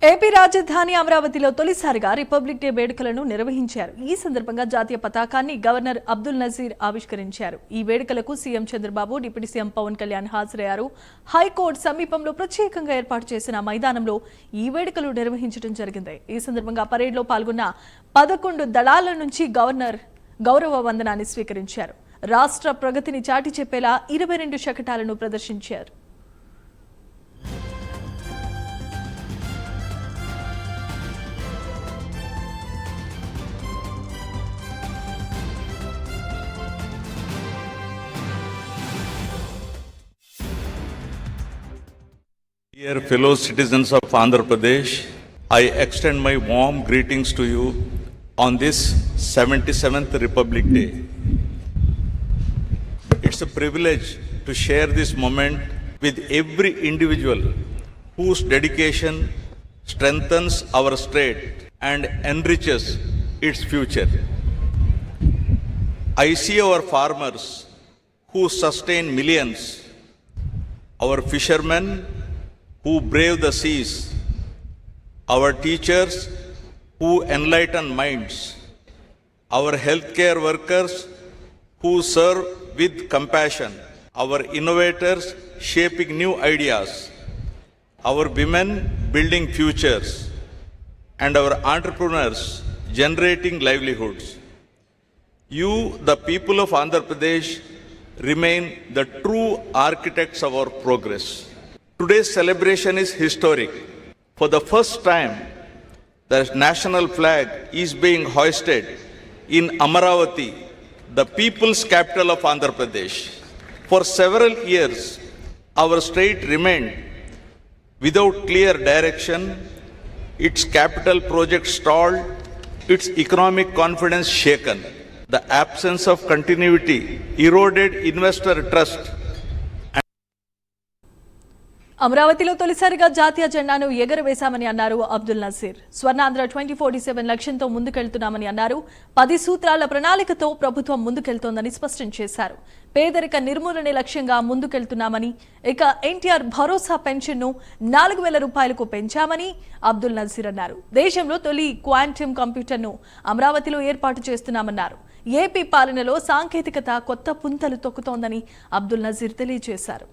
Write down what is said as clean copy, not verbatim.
AP రాజధాని అమరావతిలో తొలిసారిగా రిపబ్లిక్ డే వేడుకలను నిర్వహించారు. ఈ సందర్భంగా జాతీయ పతాకాన్ని గవర్నర్ అబ్దుల్ నజీర్ ఆవిష్కరించారు. ఈ వేడుకలకు CM Chandrababu, deputy CM Pawan Kalyan హాజరయ్యారు. హైకోర్టు సమీపంలో ప్రత్యేకంగా ఏర్పాటు చేసిన మైదానంలో ఈ వేడుకలు నిర్వహించడం జరిగింది. ఈ సందర్భంగా పరేడ్లో పాల్గొన్న 11 దళాల నుంచి గవర్నర్ గౌరవ వందనాన్ని స్వీకరించారు. రాష్ట్ర ప్రగతిని చాటి చెప్పేలా 22 శకటాలను ప్రదర్శించారు. Dear fellow citizens of Andhra Pradesh, I extend my warm greetings to you on this 77th Republic Day. It's a privilege to share this moment with every individual whose dedication strengthens our state and enriches its future. I see our farmers who sustain millions, our fishermen who brave the seas, our teachers who enlighten minds, our healthcare workers who serve with compassion, our innovators shaping new ideas, our women building futures, and our entrepreneurs generating livelihoods. You, the people of Andhra Pradesh, remain the true architects of our progress. Today's celebration is historic. For the first time, the national flag is being hoisted in Amaravati, the people's capital of Andhra Pradesh. For several years, our state remained without clear direction, its capital project stalled, its economic confidence shaken. The absence of continuity eroded investor trust. అమరావతిలో తొలిసారిగా జాతీయ జెండాను ఎగరవేశామని అన్నారు అబ్దుల్ నజీర్. స్వర్ణాంధ్ర 2047 లక్ష్యంతో ముందుకెళ్తున్నామని అన్నారు. 10 సూత్రాల ప్రణాళికతో ప్రభుత్వం ముందుకెళ్తోందని స్పష్టం చేశారు. పేదరిక నిర్మూలనే లక్ష్యంగా ముందుకెళ్తున్నామని, ఇక ఎన్టీఆర్ భరోసా పెన్షన్ను 4,000 రూపాయలకు పెంచామని అబ్దుల్ నజీర్ అన్నారు. దేశంలో తొలి క్వాంటమ్ కంప్యూటర్ను అమరావతిలో ఏర్పాటు చేస్తున్నామన్నారు. ఏపీ పాలనలో సాంకేతికత కొత్త పుంతలు తొక్కుతోందని అబ్దుల్ నజీర్ తెలియజేశారు.